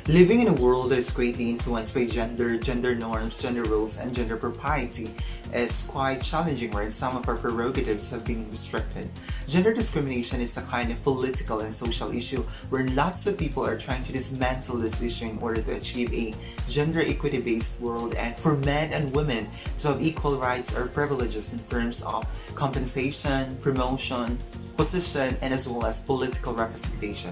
Living in a world that is greatly influenced by gender norms, gender roles, and gender propriety is quite challenging wherein some of our prerogatives have been restricted. Gender discrimination is a kind of political and social issue where lots of people are trying to dismantle this issue in order to achieve a gender equity-based world and for men and women to have equal rights or privileges in terms of compensation, promotion, position, and as well as political representation.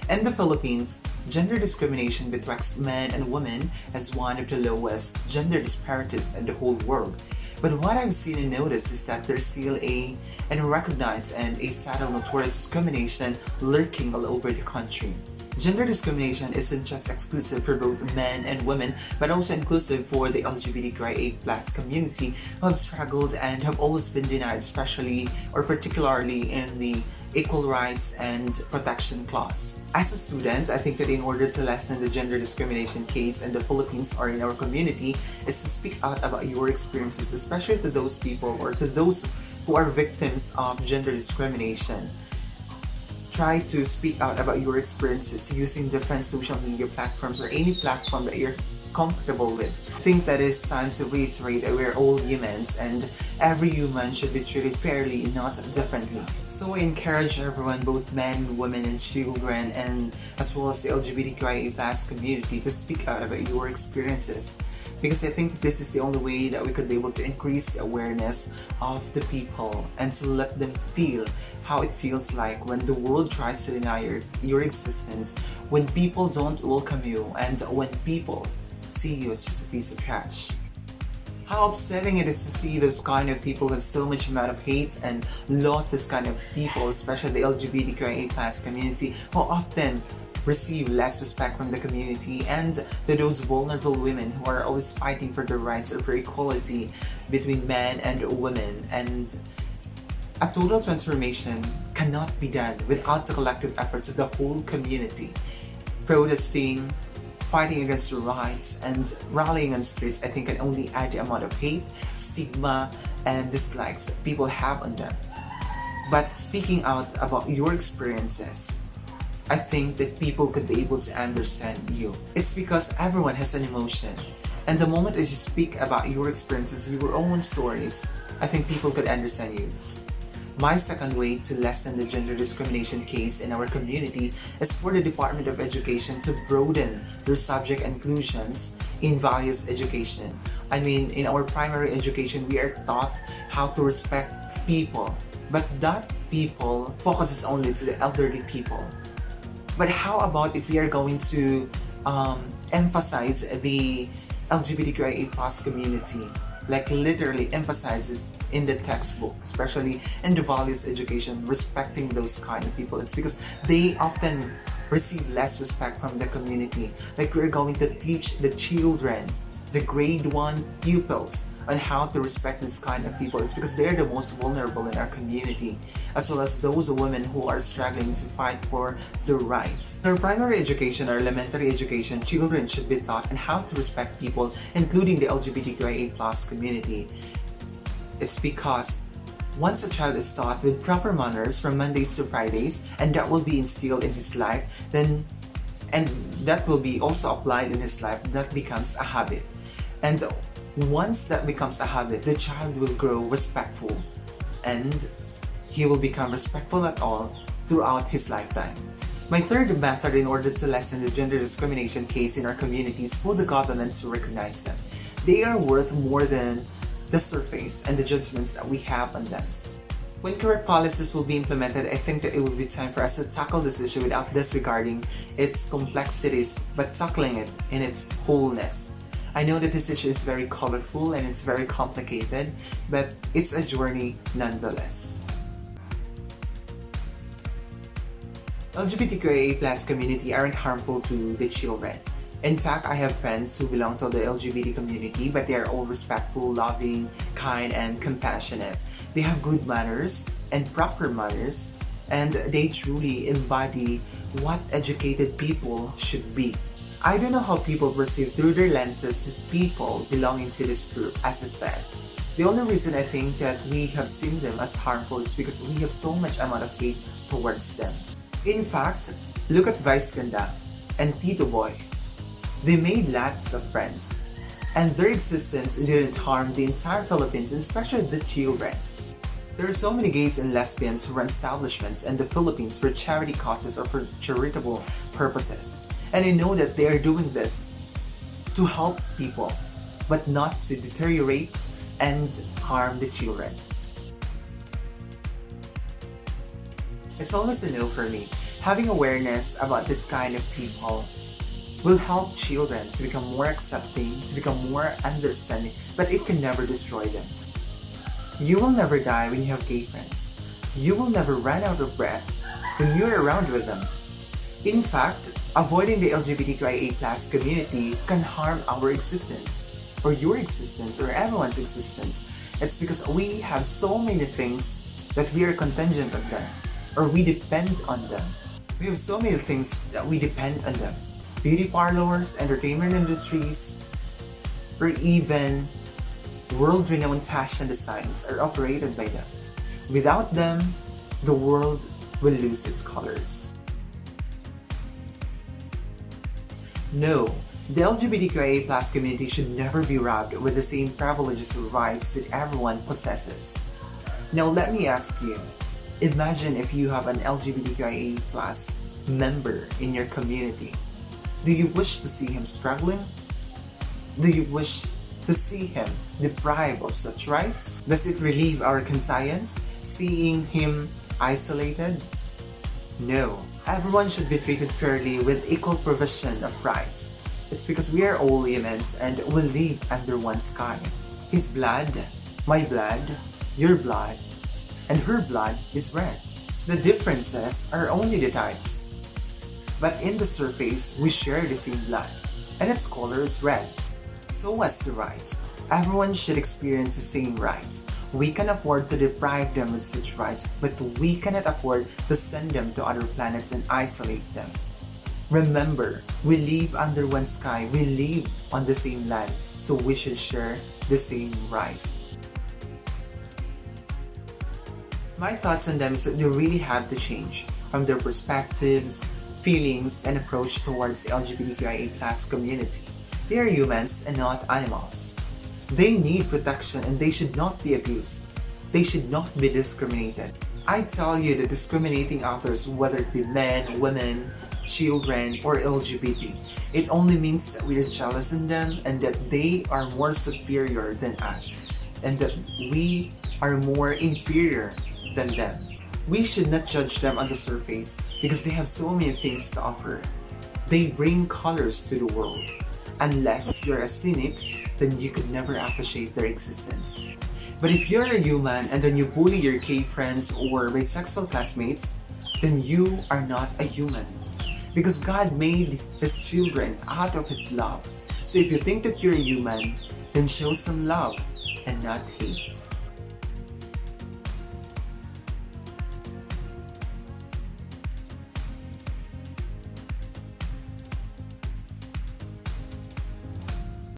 In the Philippines, gender discrimination betwixt men and women is one of the lowest gender disparities in the whole world. But what I've seen and noticed is that there's still a unrecognized and a subtle notorious discrimination lurking all over the country. Gender discrimination isn't just exclusive for both men and women, but also inclusive for the LGBTQIA+ community who have struggled and have always been denied, especially or particularly in the Equal Rights and Protection Clause. As a student, I think that in order to lessen the gender discrimination case in the Philippines or in our community is to speak out about your experiences, especially to those people or to those who are victims of gender discrimination. Try to speak out about your experiences using different social media platforms or any platform that you're comfortable with. I think that it's time to reiterate that we're all humans and every human should be treated fairly, not differently. So I encourage everyone, both men, women, and children, and as well as the LGBTQIA+ community to speak out about your experiences. Because I think this is the only way that we could be able to increase the awareness of the people and to let them feel how it feels like when the world tries to deny your existence, when people don't welcome you, and when people see you as just a piece of trash. How upsetting it is to see those kind of people have so much amount of hate and lot this kind of people, especially the LGBTQIA+ community, who often receive less respect from the community, and to those vulnerable women who are always fighting for their rights or for equality between men and women. And a total transformation cannot be done without the collective efforts of the whole community. Protesting, fighting against the rights, and rallying on streets, I think, can only add the amount of hate, stigma, and dislikes people have on them. But speaking out about your experiences, I think that people could be able to understand you. It's because everyone has an emotion. And the moment as you speak about your experiences, your own stories, I think people could understand you. My second way to lessen the gender discrimination case in our community is for the Department of Education to broaden their subject inclusions in values education. I mean, in our primary education, we are taught how to respect people, but that people focuses only to the elderly people. But how about if we are going to emphasize the LGBTQIA+ community, like literally emphasizes in the textbook, especially in the values education, respecting those kind of people. It's because they often receive less respect from the community. Like we're going to teach the children, the grade 1 pupils, on how to respect this kind of people. It's because they're the most vulnerable in our community, as well as those women who are struggling to fight for their rights. In our primary education or elementary education, children should be taught on how to respect people, including the LGBTQIA+ community. It's because once a child is taught with proper manners from Mondays to Fridays, and that will be instilled in his life, then and that will be also applied in his life, that becomes a habit. And once that becomes a habit, the child will grow respectful and he will become respectful at all throughout his lifetime. My third method in order to lessen the gender discrimination case in our community is for the government to recognize them. They are worth more than the surface and the judgments that we have on them. When correct policies will be implemented, I think that it will be time for us to tackle this issue without disregarding its complexities, but tackling it in its wholeness. I know that this issue is very colorful and it's very complicated, but it's a journey nonetheless. LGBTQIA+ community aren't harmful to the children. In fact, I have friends who belong to the LGBT community, but they are all respectful, loving, kind, and compassionate. They have good manners and proper manners, and they truly embody what educated people should be. I don't know how people perceive through their lenses these people belonging to this group as a threat. The only reason I think that we have seen them as harmful is because we have so much amount of hate towards them. In fact, look at Vice Ganda and Tito Boy. They made lots of friends, and their existence didn't harm the entire Philippines, and especially the children. There are so many gays and lesbians who run establishments in the Philippines for charity causes or for charitable purposes. And I know that they are doing this to help people, but not to deteriorate and harm the children. It's always a no for me. Having awareness about this kind of people will help children to become more accepting, to become more understanding, but it can never destroy them. You will never die when you have gay friends. You will never run out of breath when you're around with them. In fact, avoiding the LGBTQIA+ community can harm our existence, or your existence, or everyone's existence. It's because we have so many things that we are contingent on them, or we depend on them. We have so many things that we depend on them. Beauty parlors, entertainment industries, or even world-renowned fashion designs are operated by them. Without them, the world will lose its colors. No, the LGBTQIA+ community should never be robbed with the same privileges or rights that everyone possesses. Now let me ask you, imagine if you have an LGBTQIA+ member in your community. Do you wish to see him struggling? Do you wish to see him deprived of such rights? Does it relieve our conscience seeing him isolated? No. Everyone should be treated fairly with equal provision of rights. It's because we are all humans and we live under one sky. His blood, my blood, your blood, and her blood is red. The differences are only the types. But in the surface, we share the same blood, and its color is red. So as to rights, everyone should experience the same rights. We can afford to deprive them of such rights, but we cannot afford to send them to other planets and isolate them. Remember, we live under one sky, we live on the same land, so we should share the same rights. My thoughts on them is that they really have to change from their perspectives, feelings, and approach towards the LGBTQIA+ community. They are humans and not animals. They need protection and they should not be abused. They should not be discriminated. I tell you that discriminating others, whether it be men, women, children, or LGBT, it only means that we are jealous in them and that they are more superior than us and that we are more inferior than them. We should not judge them on the surface because they have so many things to offer. They bring colors to the world. Unless you're a cynic, then you could never appreciate their existence. But if you're a human and then you bully your gay friends or bisexual classmates, then you are not a human. Because God made His children out of His love. So if you think that you're a human, then show some love and not hate.